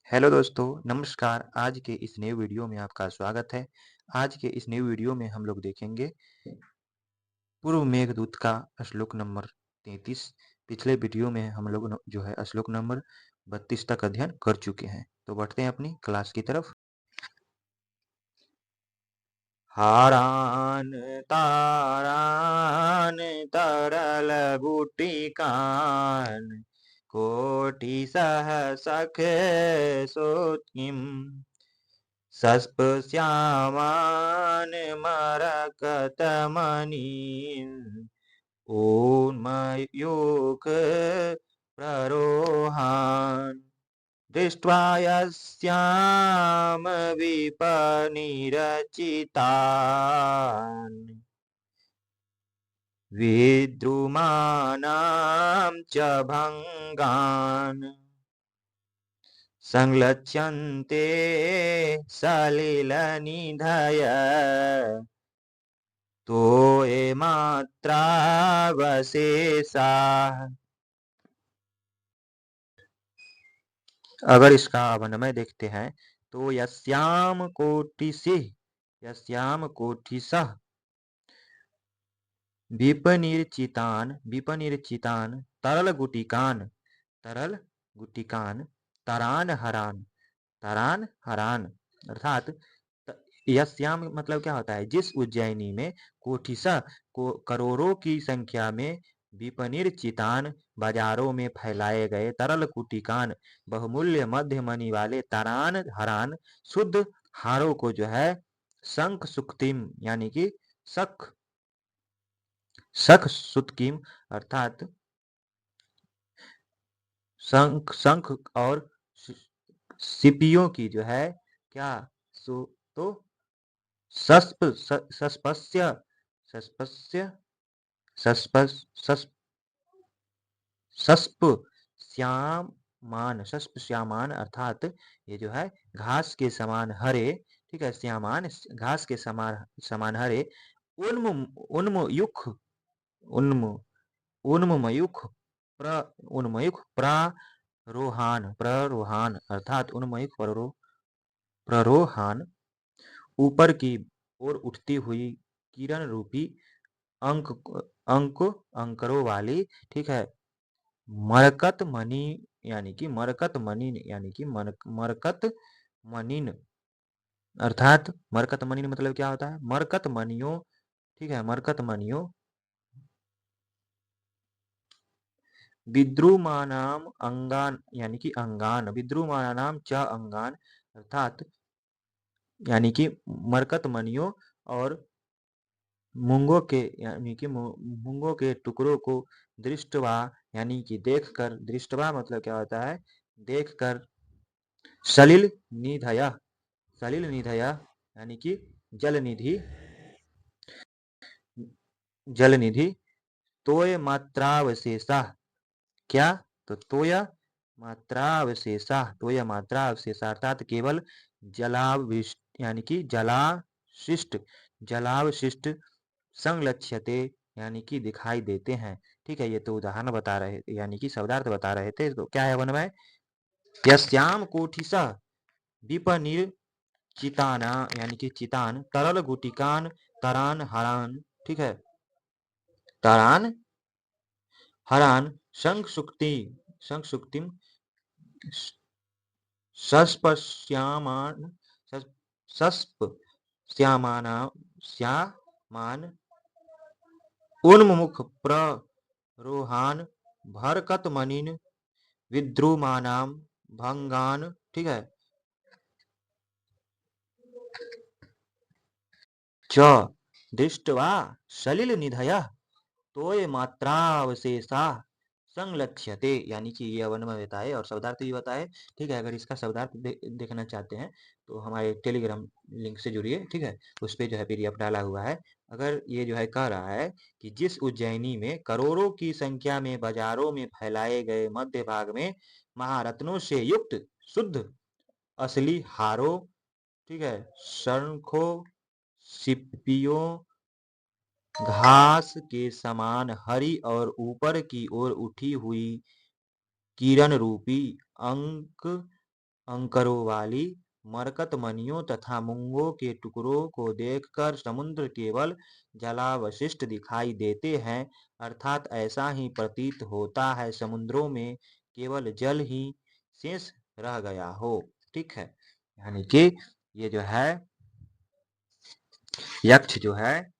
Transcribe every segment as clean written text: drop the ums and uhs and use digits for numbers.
Hello दोस्तों, नमस्कार। आज के इस नए वीडियो में आपका स्वागत है। आज के इस नए वीडियो में हम लोग देखेंगे पूर्व मेघदूत का श्लोक नंबर 33। पिछले वीडियो में हम लोग जो है श्लोक नंबर 32 तक अध्ययन कर चुके हैं। तो बढ़ते हैं अपनी क्लास की तरफ। हारान तारान तरल गुटिकान कोटि सहसखे सोत्किम सस्पश्यामान् मरकतमणिन् उन्मयूख प्ररोहान् दृष्ट्वा यस्याम विपनिरचितान् विद्रुमाणां च भङ्गान् संलक्ष्यन्ते सलिलनिधय तोयमात्रावशेषाः। अगर इसका अवन्वय देखते हैं तो यस्याम कोटिसः विपनिर्चितान तरल गुटिकान तरान हरान अर्थात यस्याम मतलब क्या होता है, जिस उज्जैनी में कोटिशः को करोड़ों की संख्या में विपनिर्चितान बाजारों में फैलाए गए तरल कुटिकान बहुमूल्य मध्य मणि वाले तरान हरान शुद्ध हारों को जो है शंख सुक्तिम यानी कि शख शख सुतकिम अर्थात शंख शंख और सिपियों की जो है क्या तो सस्प सस्पस्य सस्पस्य सस्पस सस सस्प सस्प श्यामान अर्थात ये जो है घास के समान हरे, ठीक है, श्यामान घास के समान समान हरे उन्म उन्मयुख उन्म उन्मयुख प्र उन्मयुख प्ररोहान अर्थात उन्मयुख प्ररोहान ऊपर की ओर उठती हुई किरण रूपी अंक अंक अंकरों वाली, ठीक है, मरकत मणि यानी कि मरकत मणिन अर्थात मरकत मणिन मतलब क्या होता है, मरकत मणियों, ठीक है, मरकत मणियों विद्रुमानाम अंगान यानी कि अंगान विद्रुमानाम च अंगान अर्थात यानी कि मरकत मणियों और मूंगों के यानी कि मूंगों के टुकड़ों को दृष्टवा यानी कि देखकर, दृष्टवा मतलब क्या होता है, देखकर सलिल निधया यानी कि जलनिधि जलनिधि तोय मात्रावशेषा क्या, तो तोय मात्रावशेषा अर्थात केवल जलावशिष्ट यानी कि जलावशिष्ट संलक्ष्यते यानी कि दिखाई देते हैं। ठीक है, ये तो उदाहरण बता रहे यानी कि शब्दार्थ बता रहे थे। तो क्या है वनमय, यस्याम कोठिसा विपनिर चिताना यानी कि चितान तरल गुटिकान तरान हरान, ठीक है, तरान हरान शंख सुक्तिम सस्पश्यामान सस्प श्यामाना श्यामान उन्मुख प्ररोहान भरकत मनिन विद्रुमानाम भंगान, ठीक है, च दृष्ट्वा सलिल निधय तोय मात्रावशेषा संलक्ष्यते यानी कि ये अवन्वय बताए और शब्दार्थ भी बताए। ठीक है, अगर इसका शब्दार्थ देखना चाहते हैं तो हमारे टेलीग्राम लिंक से जुड़िए, ठीक है, उस पे जो है पीडीएफ डाला हुआ है। अगर ये जो है कह रहा है कि जिस उज्जैनी में करोड़ों की संख्या में बाजारों में फैलाए गए मध्य भाग में महारत्नों से युक्त शुद्ध असली हारों, ठीक है, शंखों सिप्पियों घास के समान हरी और ऊपर की ओर उठी हुई किरण रूपी अंक अंकरों वाली मरकत मणियों तथा मूंगों के टुकड़ों को देखकर समुद्र केवल जलावशिष्ट दिखाई देते हैं, अर्थात ऐसा ही प्रतीत होता है समुद्रों में केवल जल ही शेष रह गया हो। ठीक है, यानी कि ये जो है यक्ष जो है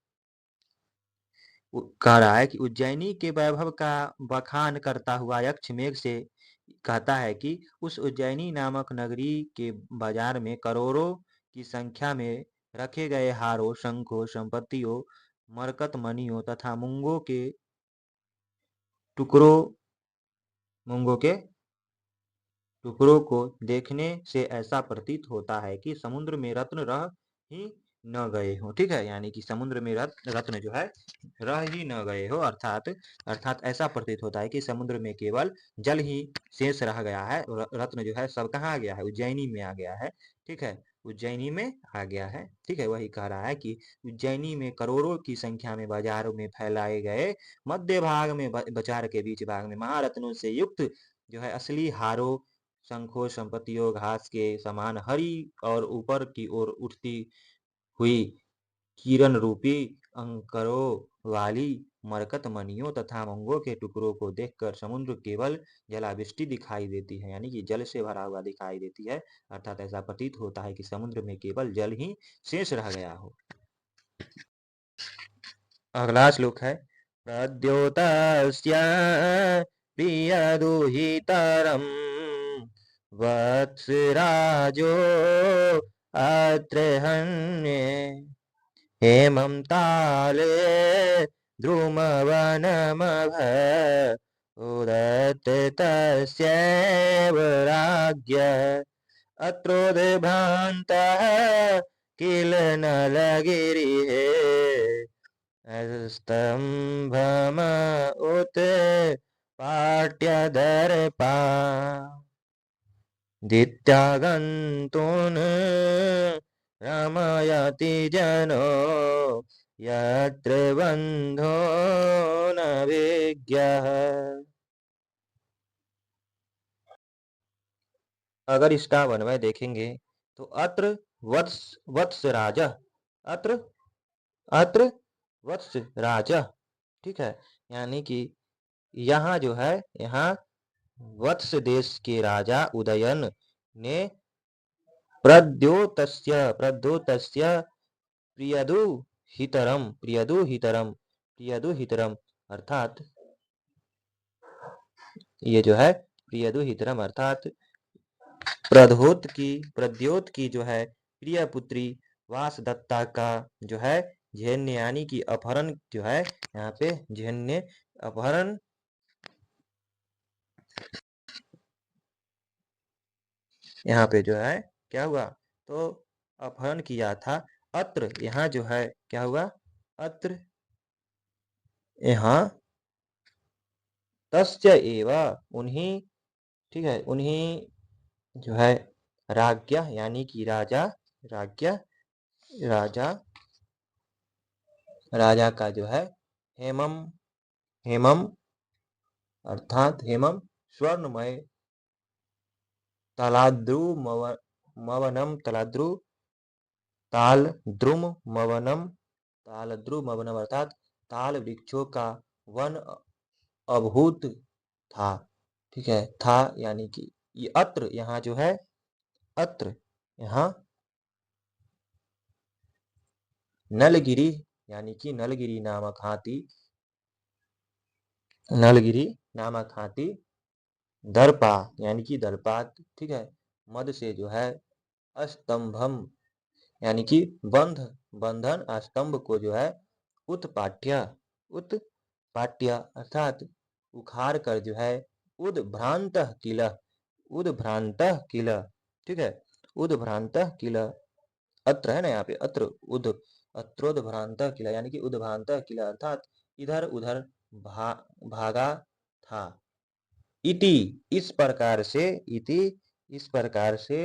कह रहा है कि उज्जैनी के वैभव का बखान करता हुआ यक्ष मेघ से कहता है कि उस उज्जैनी नामक नगरी के बाजार में करोड़ों की संख्या में रखे गए हारों, शंखों, संपत्तियों, मरकत मणियों तथा टुकड़ों मूंगों के टुकड़ों को देखने से ऐसा प्रतीत होता है कि समुद्र में रत्न रह ही न गए हो। ठीक है, यानी कि समुद्र में रत्न जो है रह ही न गए हो, अर्थात अर्थात ऐसा प्रतीत होता है कि समुद्र में केवल जल ही शेष रह गया है, रत्न जो है सब कहाँ आ गया है, उज्जैनी में आ गया है। ठीक है, उज्जैनी में आ गया है। ठीक है, वही कह रहा है कि उज्जैनी में करोड़ों की संख्या में बाजारों में फैलाए गए मध्य भाग में बाजार के बीच भाग में महारत्नों से युक्त जो है असली हारों, शंखों, संपत्तियों, घास के समान हरी और ऊपर की ओर उठती हुई किरण रूपी अंकरों वाली मरकत मणियों तथा मूंगों के टुकड़ों को देखकर समुद्र केवल जलावृष्टि दिखाई देती है, यानी कि जल से भरा हुआ दिखाई देती है, अर्थात ऐसा प्रतीत होता है कि समुद्र में केवल जल ही शेष रह गया हो। अगला श्लोक है प्रद्योतस्य प्रियदुहितरम् वत्सराजो अत्र हन्ये हेमं ताले द्रुमवनमभ उदत्त तस्यैव राज्ञः अत्रोद्भ्रान्तः किल नलगिरिः स्तम्भम उत पाट्यदर्पा दित्यागन्तून् रमयति जनो यत्र बन्धो न विज्ञः। अगर इसका अन्वय देखेंगे तो अत्र वत्स राजा, अत्र अत्र वत्स राजा। ठीक है, यानी कि यहाँ जो है, यहाँ वत्स देश के राजा उदयन ने प्रद्योतस्य प्रियदुहितरम अर्थात ये जो है प्रियदुहितरम अर्थात प्रद्योत की जो है प्रिय पुत्री वासदत्ता का जो है झेन्य यानी कि अपहरण जो है, यहाँ पे झेन्य अपहरण यहाँ पे जो है क्या हुआ, तो अपहरण किया था। अत्र यहाँ जो है क्या हुआ, अत्र यहाँ तस्य एव उन्हीं, ठीक है, उन्हीं जो है राज्ञा यानी कि राजा, राज्ञा राजा राजा का जो है हेमम हेमम अर्थात हेमम स्वर्णमय तलाद्रु मवनम तालद्रु मवनम अर्थात ताल वृक्षों का वन अभूत था। ठीक है, था यानी कि ये अत्र यहाँ जो है, अत्र यहाँ नलगिरी यानी कि नलगिरी नामक हाथी दर्पा यानी कि दर्पात, ठीक है, मद से जो है अस्तंभम यानी कि बंधन स्तंभ को जो है उत्पाट्य अर्थात उखाड़ कर जो है उद्भ्रांत किल, ठीक है, उद्भ्रांत किल अत्र है ना, यहाँ पे अत्रोद्भ्रांत किला यानी कि उद्भ्रांत किला अर्थात इधर उधर भागा था। इति इस प्रकार से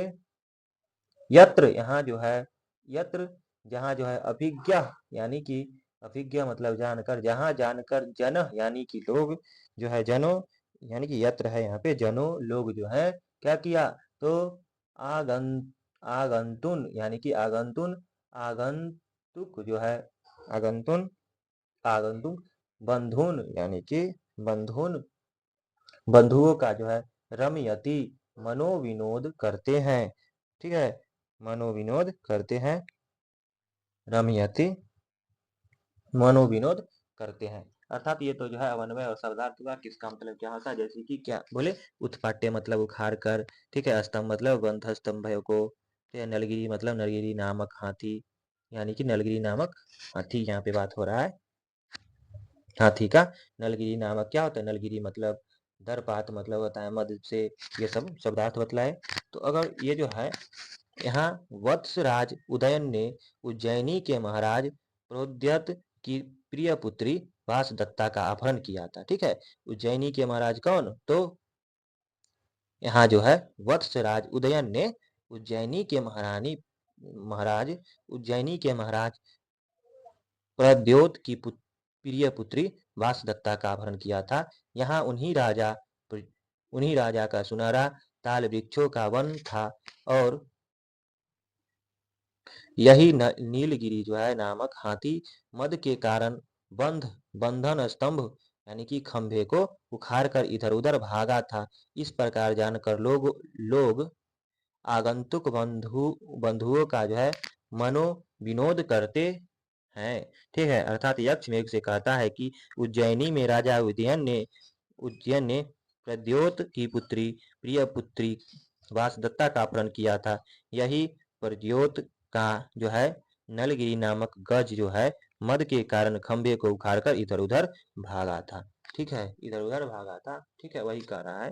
यत्र यहाँ जो है, यत्र जहाँ जो है अभिज्ञ यानी कि अभिज्ञ मतलब जानकर, जहाँ जानकर जन यानी कि लोग जो है जनो यानी कि यत्र है यहाँ पे जनो लोग जो है क्या किया, तो आगं आगंतुन यानी कि आगंतुन, आगंतुक जो है आगंतुन, आगंतुक, बंधुन यानी कि बंधुन, बंधुओं का जो है रमयति मनोविनोद करते हैं। ठीक है, मनोविनोद करते हैं, रमयति मनोविनोद करते हैं। अर्थात ये तो जो है अवन्वय और शब्दार्थ हुआ। किसका मतलब क्या होता है, जैसे कि क्या बोले, उत्पाट्य मतलब उखाड़ कर, ठीक है, स्तंभ मतलब ग्रंथ स्तंभ को, ठीक है, नलगिरी मतलब नलगिरी नामक हाथी, यानी कि नलगिरी नामक हाथी यहाँ पे बात हो रहा है, हाथी का। नलगिरी नामक क्या होता है, नलगिरी मतलब दरपात मतलब होता है मध्य से, ये सब शब्दार्थ बतलाए। तो अगर ये जो है यहाँ वत्सराज उदयन ने उज्जैनी के महाराज प्रोद्यत की प्रिय पुत्री वासदत्ता का अपहरण किया था। ठीक है, उज्जैनी के महाराज कौन, तो यहाँ जो है वत्सराज उदयन ने उज्जैनी के महाराज उज्जैनी के महाराज प्रद्योत की प्रिय पुत्री वासदत्ता का अपहरण किया था। यहाँ उन्हीं राजा का सुनहरा ताल वृक्षों का वन था, और यही नीलगिरी जो है नामक हाथी मद के कारण बंधन स्तंभ यानी कि खंभे को उखाड़ कर इधर उधर भागा था। इस प्रकार जानकर लोग लोग आगंतुक बंधुओं का जो है मनो विनोद करते हैं। ठीक है, अर्थात यक्ष मेघ से कहता है कि उज्जैनी में राजा उज्जैन ने प्रद्योत की प्रिय पुत्री वासदत्ता का अपहरण किया था। यही प्रद्योत का जो है नलगिरी नामक गज जो है मद के कारण खंभे को उखाड़कर इधर उधर भागा था। ठीक है, इधर उधर भागा था। ठीक है, वही कह रहा है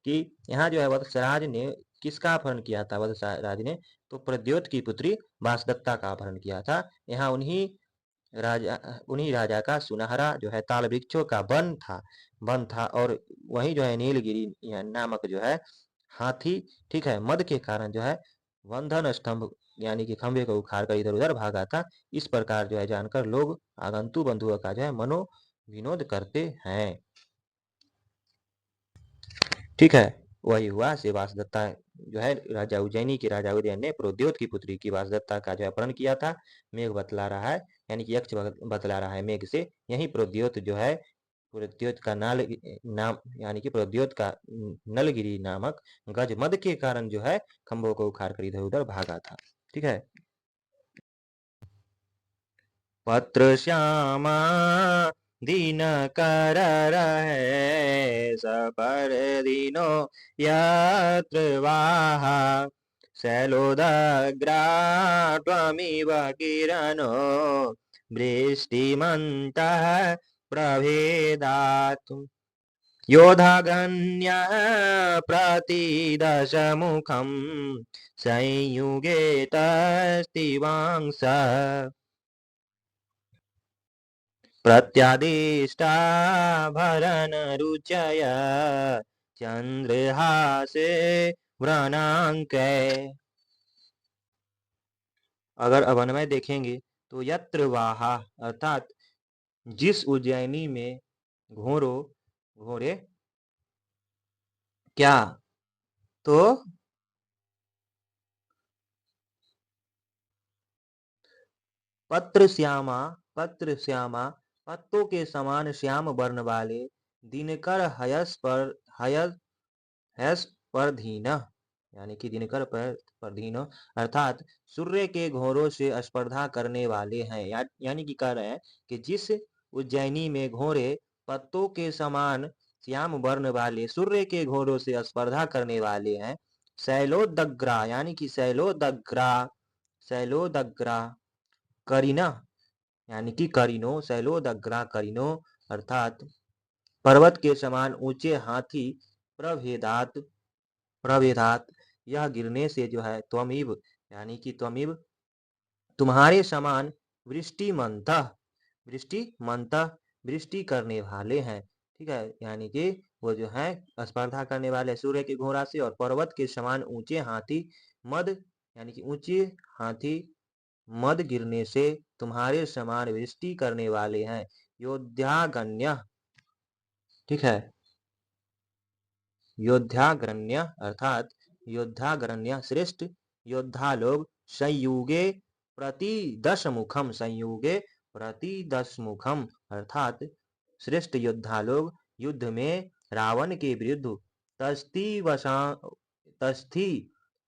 कि यहाँ जो है वत्सराज ने किसका अपहरण किया था, वत्सराज ने तो प्रद्योत की पुत्री वासदत्ता का अपहरण किया था। यहाँ उन्हीं राजा का सुनहरा जो है ताल वृक्षों का वन था, और वही जो है नीलगिरी नामक जो है हाथी, ठीक है, मद के कारण जो है बंधन स्तंभ यानी कि खंभे को उखाड़ कर इधर उधर भागा था। इस प्रकार जो है जानकर लोग आगंतु बंधुओं का जो है मनो विनोद करते हैं। ठीक है, वही हुआ से वासदत्ता जो है राजा उज्जैनी के राजा उदयन ने प्रोद्योत की पुत्री की वासदत्ता का जो अपहरण किया था। मेघ बतला रहा है, यानी कि यक्ष बतला रहा है मेघ से। यही प्रोद्योत जो है प्रोद्योत का नाम यानी कि प्रोद्योत का नलगिरी नामक गज मद के कारण जो है खंभों को उखाड़ कर इधर उधर भागा था। ठीक है, पत्र श्यामा दिनकर रहे सपर दिनो यत्र वाहा शैलोदग्रा त्वमिव किरणो वृष्टिमन्तः प्रभेदातु योधागण्यः प्रतिदशमुखं संयुगे तस्तिवांस प्रत्यादिष्टाभरणरुचय चंद्रहासे व्रणांके। अगर अवन्वय देखेंगे तो यत्र वाहा अर्थात जिस उज्जैनी में घोरे क्या, तो पत्र श्यामा पत्तों के समान श्याम वर्ण वाले दिनकर हयस पर धीन यानी कि दिनकर पर धीन अर्थात सूर्य के घोरों से स्पर्धा करने वाले हैं। यानी कि कह रहे हैं कि जिस उज्जैनी में घोरे पत्तों के समान श्याम वर्ण वाले सूर्य के घोरों से स्पर्धा करने वाले हैं। शैलोदग्रा यानी कि शैलोदग्रा करीना यानी कि करीनो, शैलोदग्रा करीनो अर्थात पर्वत के समान ऊंचे हाथी प्रभेदात प्रभेदात यह गिरने से जो है त्वमिव यानी कि त्वमिव तुम्हारे समान वृष्टि वृष्टि करने वाले हैं। ठीक है, यानी कि वो जो है स्पर्धा करने वाले सूर्य के घोड़ा से, और पर्वत के समान ऊंचे हाथी मद यानी कि ऊंचे हाथी मद गिरने से तुम्हारे समान वृष्टि करने वाले हैं। योद्धागण्य, ठीक है, योद्धाग्रण्य अर्थात योद्धागरण्य श्रेष्ठ योद्धा लोग संयुगे प्रति 10 मुखम, संयुगे प्रति 10 मुखम अर्थात श्रेष्ठ योद्धा लोग युद्ध में रावण के विरुद्ध तस्थी वशा तस्थी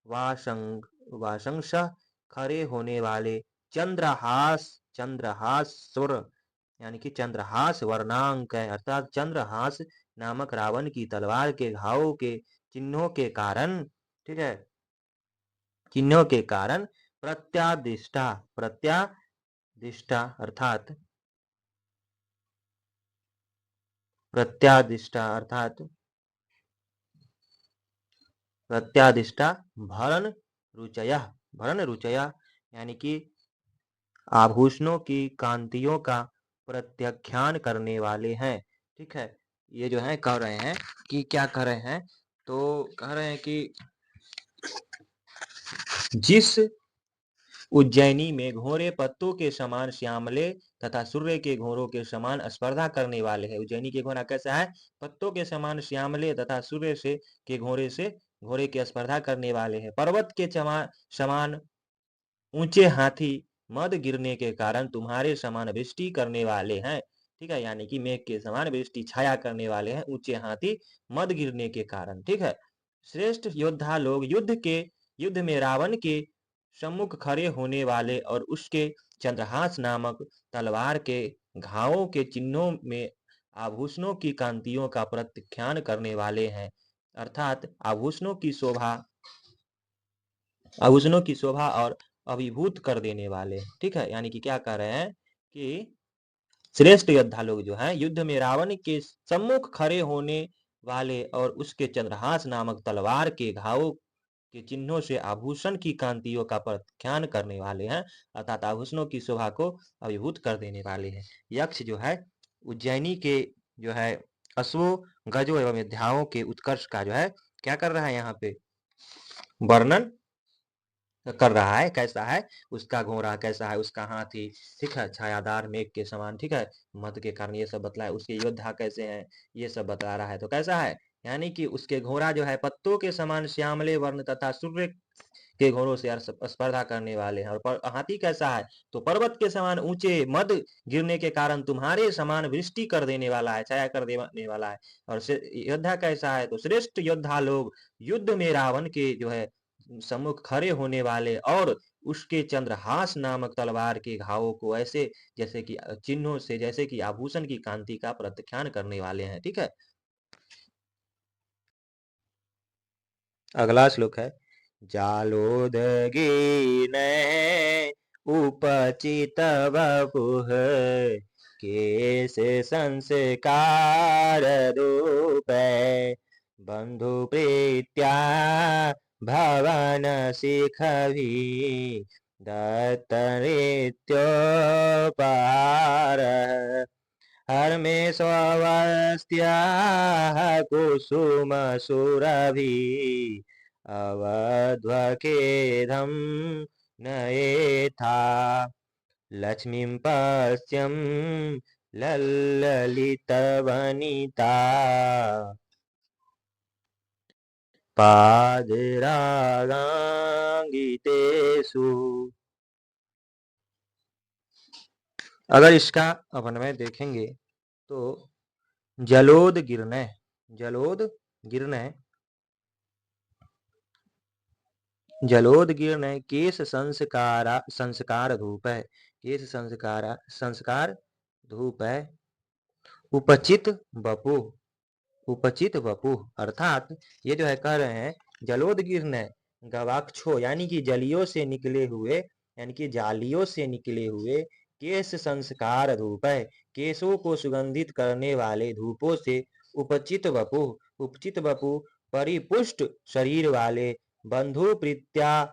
वाशंग वाशंश खड़े होने वाले चंद्रहास चंद्रहास सुर यानी कि चंद्रहास वर्णांक है अर्थात चंद्रहास नामक रावण की तलवार के घावों के चिन्हों के कारण, ठीक है, चिन्हों के कारण प्रत्यादिष्टा प्रत्यादिष्टा अर्थात प्रत्यादिष्टा अर्थात प्रत्यादिष्टा भरण रुचया, भरण रुचया यानी कि आभूषणों की कांतियों का प्रत्याख्यान करने वाले हैं। ठीक है, ये जो है कह रहे हैं कि क्या कह रहे हैं, तो कह रहे हैं कि जिस उज्जैनी में घोड़े पत्तों के समान श्यामले तथा सूर्य के घोड़ों के समान स्पर्धा करने वाले हैं। उज्जैनी के घोड़ा कैसा है, पत्तों के समान श्यामले तथा सूर्य से के घोड़े की स्पर्धा करने वाले हैं। पर्वत के समान ऊंचे हाथी मद गिरने के कारण तुम्हारे समान वृष्टि करने वाले हैं। ठीक है, यानी कि मेघ के समान वृष्टि छाया करने वाले हैं ऊंचे हाथी मद गिरने के कारण। ठीक है, श्रेष्ठ योद्धा लोग युद्ध में रावण के सम्मुख खड़े होने वाले और उसके चंद्रहास नामक तलवार के घावों के चिन्हों में आभूषणों की कांतियों का प्रत्याख्यान करने वाले हैं अर्थात आभूषणों की शोभा और अभिभूत कर देने वाले। ठीक है, यानी कि क्या कह रहे हैं कि श्रेष्ठ योद्धा लोग जो हैं युद्ध में रावण के सम्मुख खड़े होने वाले और उसके चंद्रहास नामक तलवार के घावों के चिन्हों से आभूषण की कांतियों का प्रख्यान करने वाले हैं अर्थात आभूषणों की शोभा को अभिभूत कर देने वाले हैं। यक्ष जो है उज्जैनी के जो है अश्वों गजों एवं योद्धाओं के उत्कर्ष का जो है क्या कर रहा है, यहाँ पे वर्णन कर रहा है। कैसा है उसका घोड़ा, कैसा है उसका हाथी, ठीक है, छायादार मेघ के समान, ठीक है, मत के कारण ये सब बतलाए। उसके योद्धा कैसे हैं ये सब बता रहा है। तो कैसा है, यानी कि उसके घोड़ा जो है पत्तों के समान श्यामले वर्ण तथा सूर्य के घोड़ों से स्पर्धा करने वाले हैं। और हाथी कैसा है, तो पर्वत के समान ऊंचे मद गिरने के कारण तुम्हारे समान वृष्टि कर देने वाला है, छाया कर देने वाला है। और योद्धा कैसा है, तो श्रेष्ठ योद्धा लोग युद्ध में रावण के जो है सम्मुख खड़े होने वाले और उसके चंद्रहास नामक तलवार के घावों को ऐसे जैसे कि चिन्हों से जैसे कि आभूषण की कांति का प्रत्याख्यान करने वाले हैं। ठीक है, अगला श्लोक है जालोदगीने उपचित वपुः केश संस्कार रूपे बंधु प्रीत्या भवन शिखवी दत्तरित्योपार हर्मे स्वस्त्याः कुसुम सुरभि अवध्वखेदं नयेथा लक्ष्मीं पश्यं ललितवनिता पादरागांगितेषु। अगर इसका अपन्वय देखेंगे तो जलोद गिरने केश संस्कार धूप है, केश संस्कार धूप है। उपचित वपु अर्थात ये जो है कह रहे हैं जलोद गिरने गवाक्षो यानी कि जलियों से निकले हुए यानी कि जालियों से निकले हुए केश संस्कार धूप है, केशों को सुगंधित करने वाले धूपों से उपचित वपु परिपुष्ट शरीर वाले बंधु प्रीत्या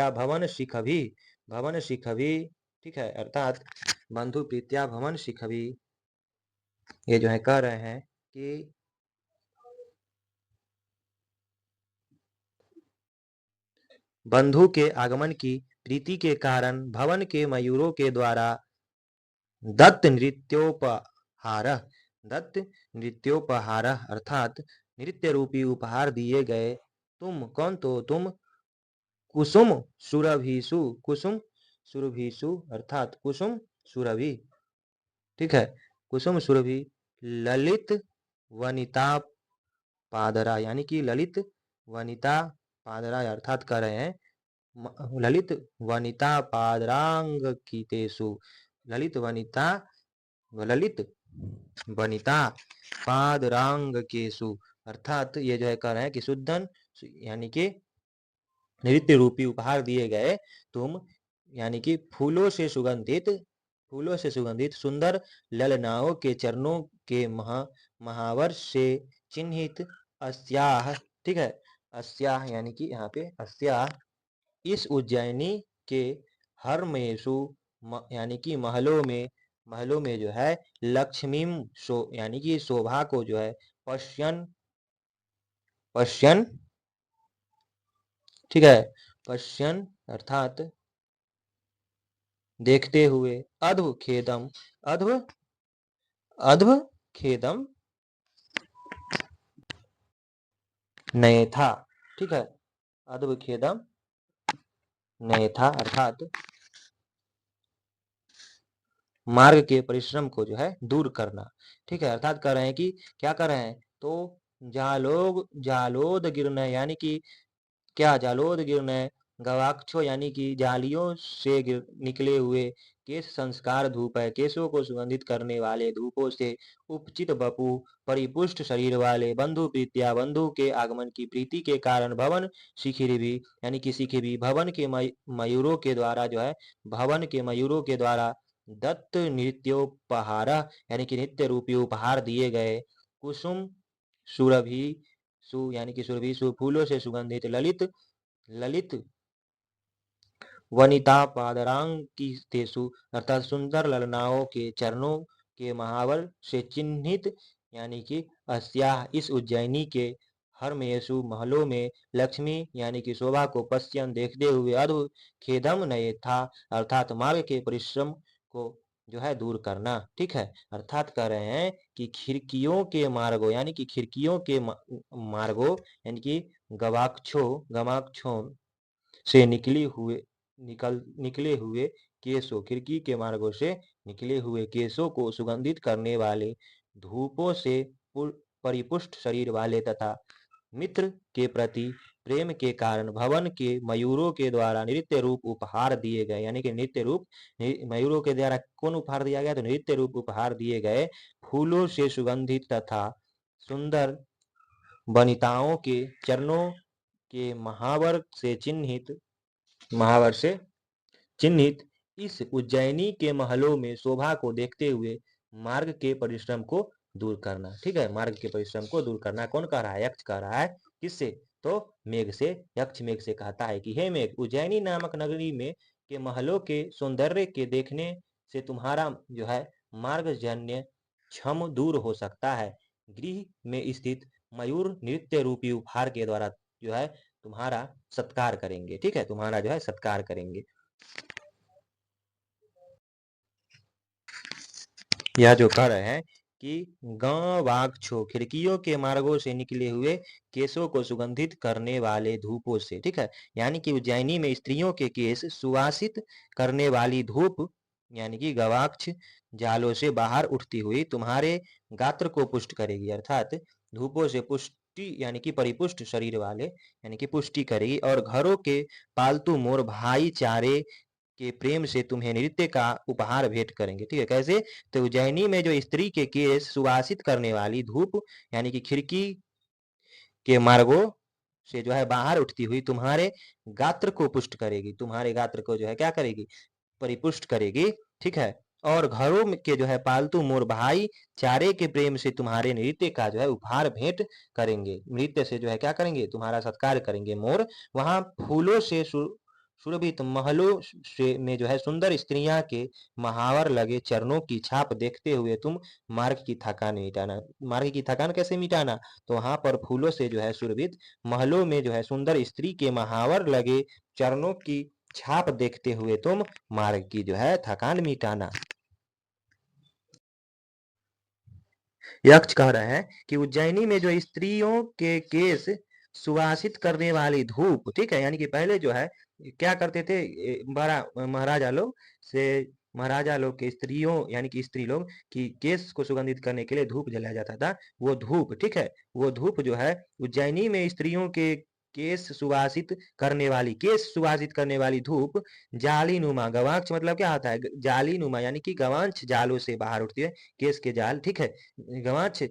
भवन शिखभी, ठीक है, अर्थात बंधु प्रीत्या भवन शिखवी ये जो है कह रहे हैं कि बंधु के आगमन की प्रीति के कारण भवन के मयूरों के द्वारा दत्त नृत्योपहार दत्त नृत्योपहार अर्थात नृत्य रूपी उपहार दिए गए तुम कौन, तो तुम कुसुम सुरभिषु, कुसुम सुरभिषु अर्थात कुसुम सुरभि, ठीक है, कुसुम सुरभि ललित वनिता पादरा, यानी कि ललित वनिता पादरा अर्थात कर रहे हैं ललित वनिता पादरांग की तेसु, ललित वनिता, ललित वनिता पादरांग केसु अर्थात ये जो है कह रहे हैं कि शुद्धन यानी कि नृत्य रूपी उपहार दिए गए तुम, यानी कि फूलों से सुगंधित सुंदर ललनाओं के चरणों के महावर से चिन्हित अस्याह, ठीक है, अस्याह यानी कि यहाँ पे अस्याह इस उज्जैनी के हरमेशु यानी कि महलों में जो है लक्ष्मीम यानी कि शोभा को जो है पश्यन पश्यन, ठीक है, पश्यन अर्थात देखते हुए अध्व खेदम, अध्व अध्व खेदम नए था, ठीक है, अध्व खेदम नए था अर्थात मार्ग के परिश्रम को जो है दूर करना, ठीक है, अर्थात कर रहे हैं कि क्या कर रहे हैं, तो जालोद गिरना यानी कि क्या, जालोद गिरने गवाक्षो यानी कि जालियों से निकले हुए केश संस्कार धूप है, केशों को सुगंधित करने वाले धूपों से उपचित बपु परिपुष्ट शरीर वाले बंधु प्रीत्या, बंधु के आगमन की प्रीति के कारण भवन शिखिर भी यानी कि शिखिर भी भवन के मयूरों के द्वारा जो है, भवन के मयूरों के द्वारा दत्त नृत्योपहार यानी कि नित्य रूपी उपहार दिए गए कुसुम सुरभि सु यानी कि सुरभि सु फूलों से सुगंधित ललित ललित वनिता पादरांग की तेसु अर्थात सुंदर ललनाओं के चरणों के महावर से चिन्हित, यानी कि अस्याह इस उज्जैनी के हरमेशु महलों में लक्ष्मी यानी कि शोभा को पश्चिम देखते हुए अद्भुत खेदम नए था अर्थात मार्ग के परिश्रम को जो है दूर करना, ठीक है, अर्थात कह रहे हैं कि खिड़कियों के मार्गों यानी कि खिड़कियों के मार्गों यानी कि गवाक्षों से निकले हुए केशों, खिड़की के मार्गों से निकले हुए केशों को सुगंधित करने वाले धूपों से परिपुष्ट शरीर वाले तथा मित्र के प्रति प्रेम के कारण भवन के मयूरों के द्वारा नृत्य रूप उपहार दिए गए, यानी कि नृत्य रूप मयूरों के द्वारा कौन उपहार दिया गया, तो नृत्य रूप उपहार दिए गए फूलों से सुगंधित तथा सुंदर वनिताओं के चरणों के महावर से चिन्हित इस उज्जैनी के महलों में शोभा को देखते हुए मार्ग के परिश्रम को दूर करना, ठीक है, मार्ग के परिश्रम को दूर करना कौन कह रहा है, यक्ष कह रहा है, किससे, तो मेघ से, यक्ष मेघ से कहता है कि हे मेघ, उज्जैनी नामक नगरी में के महलों के सौंदर्य के देखने से तुम्हारा जो है मार्गजन्य क्षम दूर हो सकता है, गृह में स्थित मयूर नृत्य रूपी उपहार के द्वारा जो है तुम्हारा सत्कार करेंगे, ठीक है, तुम्हारा जो है सत्कार करेंगे। यह जो कह रहे हैं कि गवाक्षों खिड़कियों के मार्गों से निकले हुए केशों को सुगंधित करने वाले धूपों से, ठीक है, यानी कि उज्जैनी में स्त्रियों के केश सुवासित करने वाली धूप यानी कि गवाक्ष जालों से बाहर उठती हुई तुम्हारे गात्र को पुष्ट करेगी, अर्थात धूपों से पुष्टि यानी कि परिपुष्ट शरीर वाले यानी कि पुष्टि करेगी, और घरों के पालतू मोर भाईचारे के प्रेम से तुम्हें नृत्य का उपहार भेंट करेंगे, ठीक है, कैसे, तो उज्जैनी में जो स्त्री के केश सुवासित करने वाली धूप यानी कि खिड़की के मार्गों से जो है बाहर उठती हुई तुम्हारे गात्र को पुष्ट करेगी, तुम्हारे गात्र को जो है क्या करेगी, परिपुष्ट करेगी, ठीक है, और घरों के जो है पालतू मोर भाई चारे के प्रेम से तुम्हारे नृत्य का जो है उपहार भेंट करेंगे, नृत्य से जो है क्या करेंगे, तुम्हारा सत्कार करेंगे मोर, वहां फूलों से सुरभित महलों से में जो है सुंदर स्त्रियां के महावर लगे चरणों की छाप देखते हुए तुम मार्ग की थकान मिटाना, मार्ग की थकान कैसे मिटाना, तो वहां पर फूलों से जो है सुरभित महलों में जो है सुंदर स्त्री के महावर लगे चरणों की छाप देखते हुए तुम मार्ग की जो है थकान मिटाना। यक्ष कह रहे हैं कि उज्जैनी में जो स्त्रियों के केस सुवासित करने वाली धूप, ठीक है, यानी कि पहले जो है क्या करते थे, बड़ा महाराजा लोग से, महाराजा लोग के स्त्रियों यानी कि स्त्री लोग की केस को सुगंधित करने के लिए धूप जलाया जाता था। वो धूप, ठीक है, वो धूप जो है उज्जैनी में स्त्रियों के केस सुवासित करने वाली धूप जाली नुमा, गवाक्ष मतलब क्या होता है, जाली नुमा यानी कि गवांछ जालों से बाहर उठती है, केस के जाल, ठीक है, गवांछ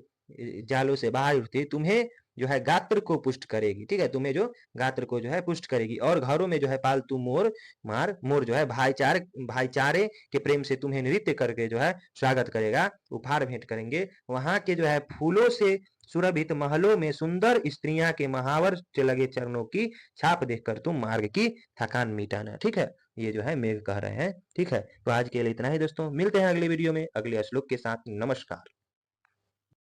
जालों से बाहर उठती है, तुम्हें जो है गात्र को पुष्ट करेगी, ठीक है, तुम्हें जो गात्र को जो है पुष्ट करेगी, और घरों में जो है पालतू मोर जो है भाईचारे के प्रेम से तुम्हें नृत्य करके जो है स्वागत करेगा, उपहार भेंट करेंगे। वहां के जो है फूलों से सुरभित महलों में सुंदर स्त्रियां के महावर से लगे चरणों की छाप देखकर तुम मार्ग की थकान मिटाना, ठीक है, ये जो है मेघ कह रहे हैं, ठीक है। तो आज के लिए इतना ही दोस्तों, मिलते हैं अगले वीडियो में अगले श्लोक के साथ। नमस्कार।